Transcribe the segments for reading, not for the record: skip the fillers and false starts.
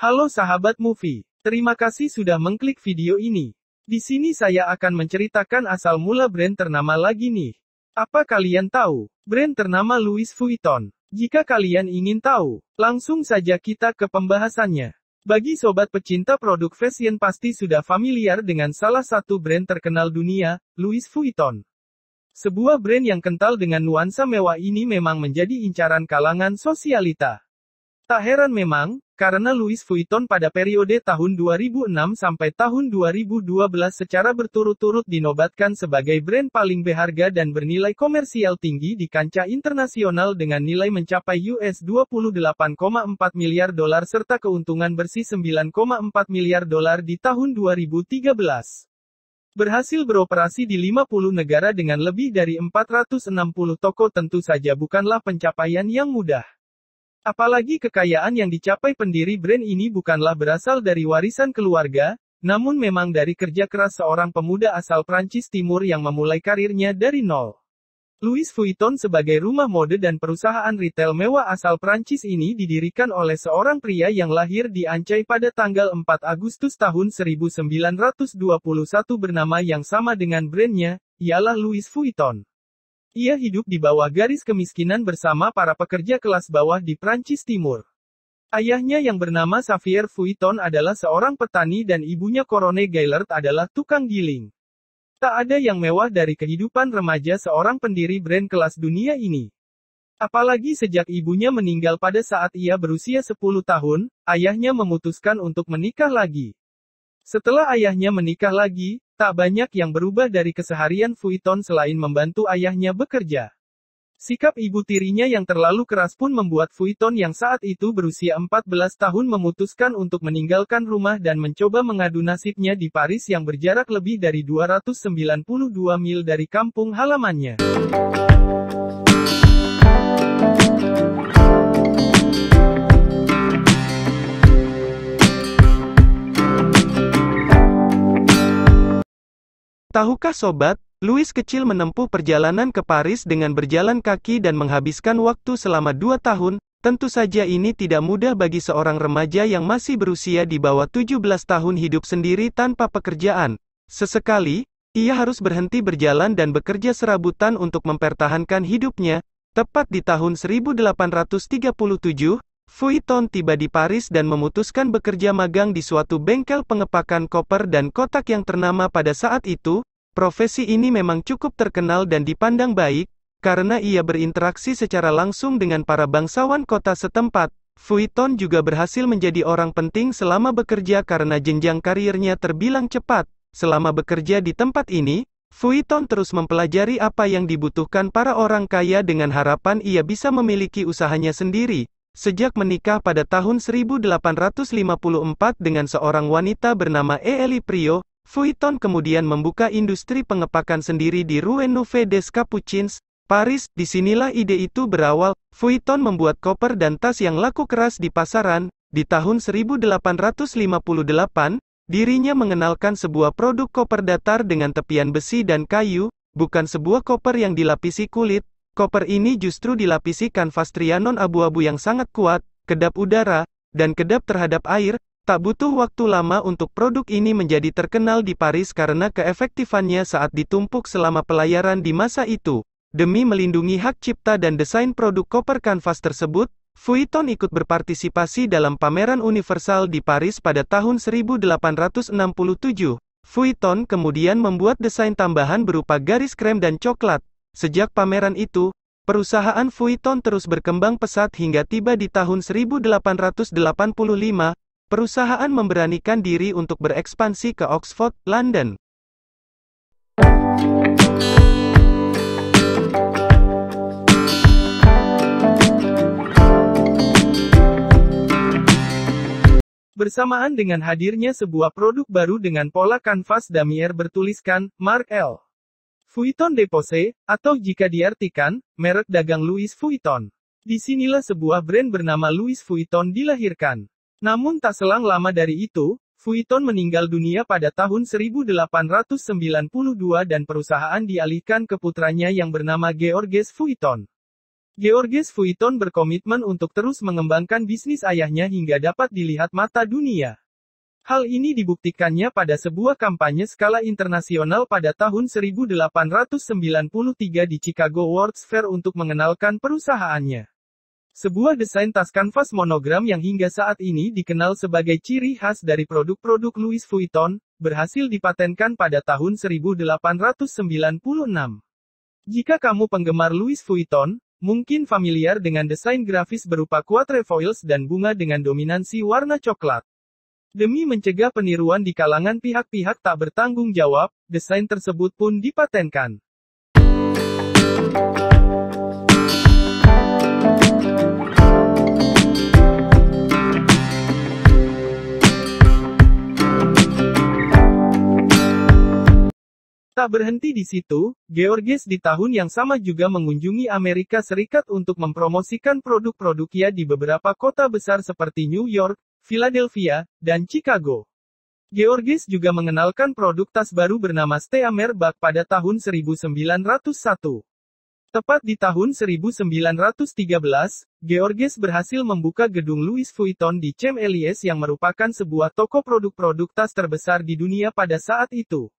Halo sahabat movie, terima kasih sudah mengklik video ini. Di sini saya akan menceritakan asal mula brand ternama lagi nih. Apa kalian tahu? Brand ternama Louis Vuitton. Jika kalian ingin tahu, langsung saja kita ke pembahasannya. Bagi sobat pecinta produk fashion pasti sudah familiar dengan salah satu brand terkenal dunia, Louis Vuitton. Sebuah brand yang kental dengan nuansa mewah ini memang menjadi incaran kalangan sosialita. Tak heran memang, karena Louis Vuitton pada periode tahun 2006 sampai tahun 2012 secara berturut-turut dinobatkan sebagai brand paling berharga dan bernilai komersial tinggi di kancah internasional dengan nilai mencapai US 28,4 miliar dolar serta keuntungan bersih 9,4 miliar dolar di tahun 2013. Berhasil beroperasi di 50 negara dengan lebih dari 460 toko tentu saja bukanlah pencapaian yang mudah. Apalagi kekayaan yang dicapai pendiri brand ini bukanlah berasal dari warisan keluarga, namun memang dari kerja keras seorang pemuda asal Prancis Timur yang memulai karirnya dari nol. Louis Vuitton sebagai rumah mode dan perusahaan retail mewah asal Prancis ini didirikan oleh seorang pria yang lahir di Ancay pada tanggal 4 Agustus tahun 1921 bernama yang sama dengan brandnya, ialah Louis Vuitton. Ia hidup di bawah garis kemiskinan bersama para pekerja kelas bawah di Prancis Timur. Ayahnya yang bernama Xavier Vuitton adalah seorang petani dan ibunya Corone Gaillard adalah tukang giling. Tak ada yang mewah dari kehidupan remaja seorang pendiri brand kelas dunia ini. Apalagi sejak ibunya meninggal pada saat ia berusia 10 tahun, ayahnya memutuskan untuk menikah lagi. Setelah ayahnya menikah lagi, tak banyak yang berubah dari keseharian Vuitton selain membantu ayahnya bekerja. Sikap ibu tirinya yang terlalu keras pun membuat Vuitton yang saat itu berusia 14 tahun memutuskan untuk meninggalkan rumah dan mencoba mengadu nasibnya di Paris yang berjarak lebih dari 292 mil dari kampung halamannya. Tahukah sobat, Louis kecil menempuh perjalanan ke Paris dengan berjalan kaki dan menghabiskan waktu selama 2 tahun, tentu saja ini tidak mudah bagi seorang remaja yang masih berusia di bawah 17 tahun hidup sendiri tanpa pekerjaan. Sesekali, ia harus berhenti berjalan dan bekerja serabutan untuk mempertahankan hidupnya. Tepat di tahun 1837, Vuitton tiba di Paris dan memutuskan bekerja magang di suatu bengkel pengepakan koper dan kotak yang ternama pada saat itu. Profesi ini memang cukup terkenal dan dipandang baik, karena ia berinteraksi secara langsung dengan para bangsawan kota setempat. Vuitton juga berhasil menjadi orang penting selama bekerja karena jenjang karirnya terbilang cepat. Selama bekerja di tempat ini, Vuitton terus mempelajari apa yang dibutuhkan para orang kaya dengan harapan ia bisa memiliki usahanya sendiri. Sejak menikah pada tahun 1854 dengan seorang wanita bernama Elie Priot, Vuitton kemudian membuka industri pengepakan sendiri di Rue Neuve des Capucines, Paris. Disinilah ide itu berawal. Vuitton membuat koper dan tas yang laku keras di pasaran. Di tahun 1858, dirinya mengenalkan sebuah produk koper datar dengan tepian besi dan kayu, bukan sebuah koper yang dilapisi kulit. Koper ini justru dilapisi kanvas trianon abu-abu yang sangat kuat, kedap udara, dan kedap terhadap air. Tak butuh waktu lama untuk produk ini menjadi terkenal di Paris karena keefektifannya saat ditumpuk selama pelayaran di masa itu. Demi melindungi hak cipta dan desain produk koper kanvas tersebut, Vuitton ikut berpartisipasi dalam pameran universal di Paris pada tahun 1867. Vuitton kemudian membuat desain tambahan berupa garis krem dan coklat. Sejak pameran itu, perusahaan Vuitton terus berkembang pesat hingga tiba di tahun 1885. Perusahaan memberanikan diri untuk berekspansi ke Oxford, London. Bersamaan dengan hadirnya sebuah produk baru dengan pola kanvas damier bertuliskan, Mark L. Vuitton Depose, atau jika diartikan, merek dagang Louis Vuitton. Disinilah sebuah brand bernama Louis Vuitton dilahirkan. Namun tak selang lama dari itu, Vuitton meninggal dunia pada tahun 1892 dan perusahaan dialihkan ke putranya yang bernama Georges Vuitton. Georges Vuitton berkomitmen untuk terus mengembangkan bisnis ayahnya hingga dapat dilihat mata dunia. Hal ini dibuktikannya pada sebuah kampanye skala internasional pada tahun 1893 di Chicago World's Fair untuk mengenalkan perusahaannya. Sebuah desain tas kanvas monogram yang hingga saat ini dikenal sebagai ciri khas dari produk-produk Louis Vuitton, berhasil dipatenkan pada tahun 1896. Jika kamu penggemar Louis Vuitton, mungkin familiar dengan desain grafis berupa quatrefoils dan bunga dengan dominansi warna coklat. Demi mencegah peniruan di kalangan pihak-pihak tak bertanggung jawab, desain tersebut pun dipatenkan. Tak berhenti di situ, Georges di tahun yang sama juga mengunjungi Amerika Serikat untuk mempromosikan produk-produknya di beberapa kota besar seperti New York, Philadelphia, dan Chicago. Georges juga mengenalkan produk tas baru bernama Steamer Bag pada tahun 1901. Tepat di tahun 1913, Georges berhasil membuka gedung Louis Vuitton di Champs-Élysées yang merupakan sebuah toko produk-produk tas terbesar di dunia pada saat itu.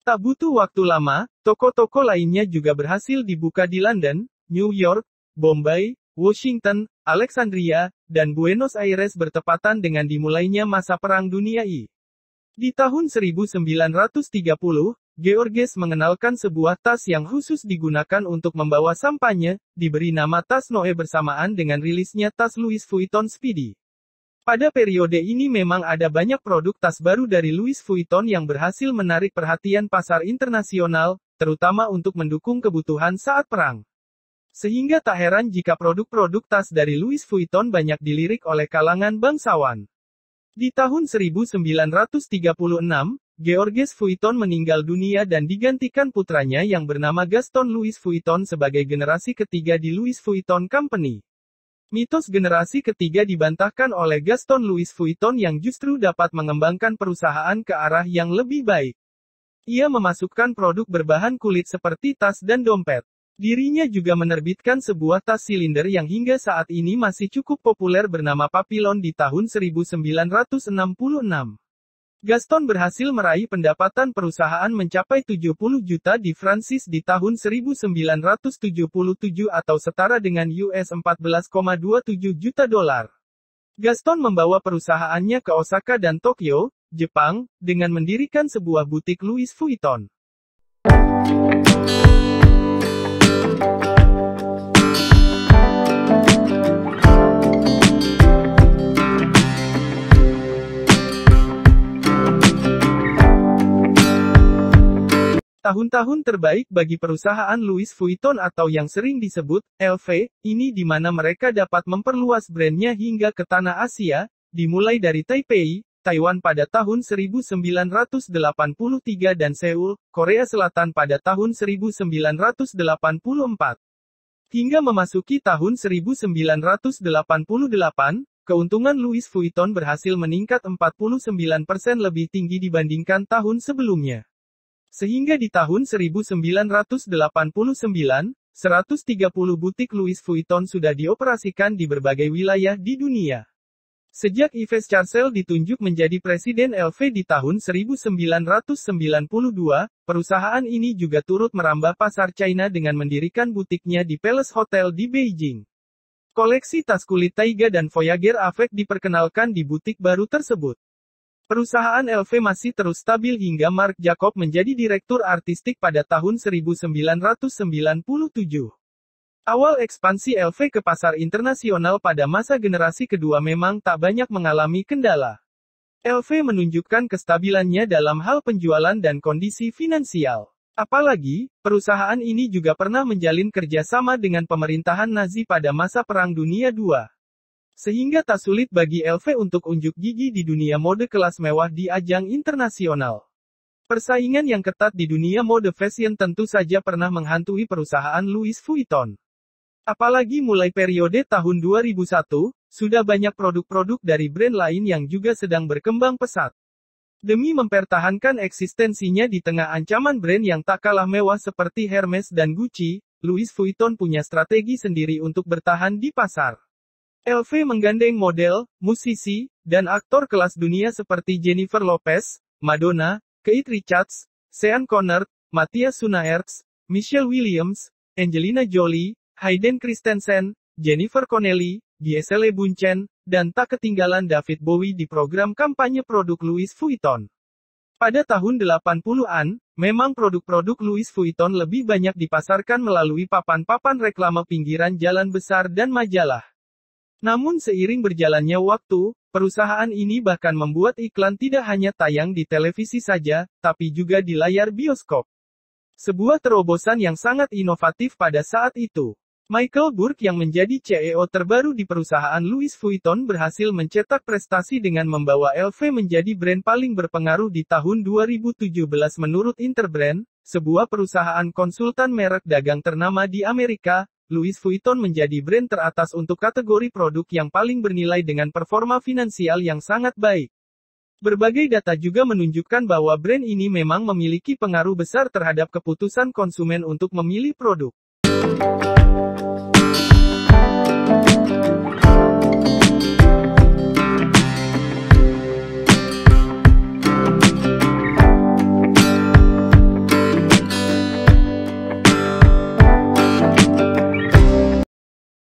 Tak butuh waktu lama, toko-toko lainnya juga berhasil dibuka di London, New York, Bombay, Washington, Alexandria, dan Buenos Aires bertepatan dengan dimulainya masa Perang Dunia I. Di tahun 1930, Georges mengenalkan sebuah tas yang khusus digunakan untuk membawa sampahnya, diberi nama tas Noe bersamaan dengan rilisnya tas Louis Vuitton Speedy. Pada periode ini memang ada banyak produk tas baru dari Louis Vuitton yang berhasil menarik perhatian pasar internasional, terutama untuk mendukung kebutuhan saat perang. Sehingga tak heran jika produk-produk tas dari Louis Vuitton banyak dilirik oleh kalangan bangsawan. Di tahun 1936, Georges Vuitton meninggal dunia dan digantikan putranya yang bernama Gaston Louis Vuitton sebagai generasi ketiga di Louis Vuitton Company. Mitos generasi ketiga dibantahkan oleh Gaston Louis Vuitton yang justru dapat mengembangkan perusahaan ke arah yang lebih baik. Ia memasukkan produk berbahan kulit seperti tas dan dompet. Dirinya juga menerbitkan sebuah tas silinder yang hingga saat ini masih cukup populer bernama Papillon di tahun 1966. Gaston berhasil meraih pendapatan perusahaan mencapai 70 juta di Prancis di tahun 1977 atau setara dengan US 14,27 juta dolar. Gaston membawa perusahaannya ke Osaka dan Tokyo, Jepang, dengan mendirikan sebuah butik Louis Vuitton. Tahun-tahun terbaik bagi perusahaan Louis Vuitton atau yang sering disebut LV, ini di mana mereka dapat memperluas brandnya hingga ke tanah Asia, dimulai dari Taipei, Taiwan pada tahun 1983 dan Seoul, Korea Selatan pada tahun 1984. Hingga memasuki tahun 1988, keuntungan Louis Vuitton berhasil meningkat 49% lebih tinggi dibandingkan tahun sebelumnya. Sehingga di tahun 1989, 130 butik Louis Vuitton sudah dioperasikan di berbagai wilayah di dunia. Sejak Yves Chastel ditunjuk menjadi presiden LV di tahun 1992, perusahaan ini juga turut merambah pasar China dengan mendirikan butiknya di Palace Hotel di Beijing. Koleksi tas kulit Taiga dan Voyager Avec diperkenalkan di butik baru tersebut. Perusahaan LV masih terus stabil hingga Marc Jacob menjadi direktur artistik pada tahun 1997. Awal ekspansi LV ke pasar internasional pada masa generasi kedua memang tak banyak mengalami kendala. LV menunjukkan kestabilannya dalam hal penjualan dan kondisi finansial. Apalagi, perusahaan ini juga pernah menjalin kerjasama dengan pemerintahan Nazi pada masa Perang Dunia II. Sehingga tak sulit bagi LV untuk unjuk gigi di dunia mode kelas mewah di ajang internasional. Persaingan yang ketat di dunia mode fashion tentu saja pernah menghantui perusahaan Louis Vuitton. Apalagi mulai periode tahun 2001, sudah banyak produk-produk dari brand lain yang juga sedang berkembang pesat. Demi mempertahankan eksistensinya di tengah ancaman brand yang tak kalah mewah seperti Hermes dan Gucci, Louis Vuitton punya strategi sendiri untuk bertahan di pasar. LV menggandeng model, musisi, dan aktor kelas dunia seperti Jennifer Lopez, Madonna, Keith Richards, Sean Connery, Matthias Sunaerts, Michelle Williams, Angelina Jolie, Hayden Christensen, Jennifer Connelly, Gisele Bündchen, dan tak ketinggalan David Bowie di program kampanye produk Louis Vuitton. Pada tahun 80-an, memang produk-produk Louis Vuitton lebih banyak dipasarkan melalui papan-papan reklame pinggiran jalan besar dan majalah. Namun seiring berjalannya waktu, perusahaan ini bahkan membuat iklan tidak hanya tayang di televisi saja, tapi juga di layar bioskop. Sebuah terobosan yang sangat inovatif pada saat itu. Michael Burke yang menjadi CEO terbaru di perusahaan Louis Vuitton berhasil mencetak prestasi dengan membawa LV menjadi brand paling berpengaruh di tahun 2017 menurut Interbrand, sebuah perusahaan konsultan merek dagang ternama di Amerika. Louis Vuitton menjadi brand teratas untuk kategori produk yang paling bernilai dengan performa finansial yang sangat baik. Berbagai data juga menunjukkan bahwa brand ini memang memiliki pengaruh besar terhadap keputusan konsumen untuk memilih produk.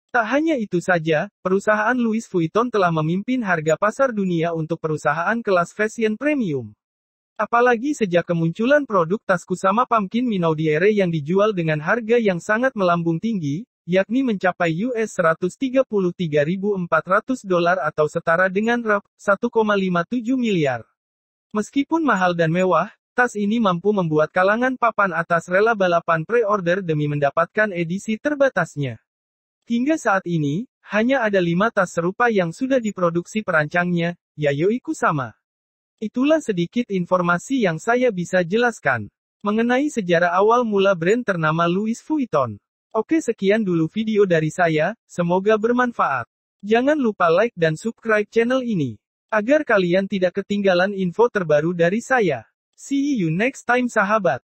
Tak hanya itu saja, perusahaan Louis Vuitton telah memimpin harga pasar dunia untuk perusahaan kelas fashion premium. Apalagi sejak kemunculan produk tas Kusama Pumpkin Minaudiere yang dijual dengan harga yang sangat melambung tinggi, yakni mencapai US $133.400 atau setara dengan Rp. 1,57 miliar. Meskipun mahal dan mewah, tas ini mampu membuat kalangan papan atas rela balapan pre-order demi mendapatkan edisi terbatasnya. Hingga saat ini, hanya ada 5 tas serupa yang sudah diproduksi perancangnya, Yayoi Kusama. Itulah sedikit informasi yang saya bisa jelaskan mengenai sejarah awal mula brand ternama Louis Vuitton. Oke, sekian dulu video dari saya, semoga bermanfaat. Jangan lupa like dan subscribe channel ini, agar kalian tidak ketinggalan info terbaru dari saya. See you next time sahabat.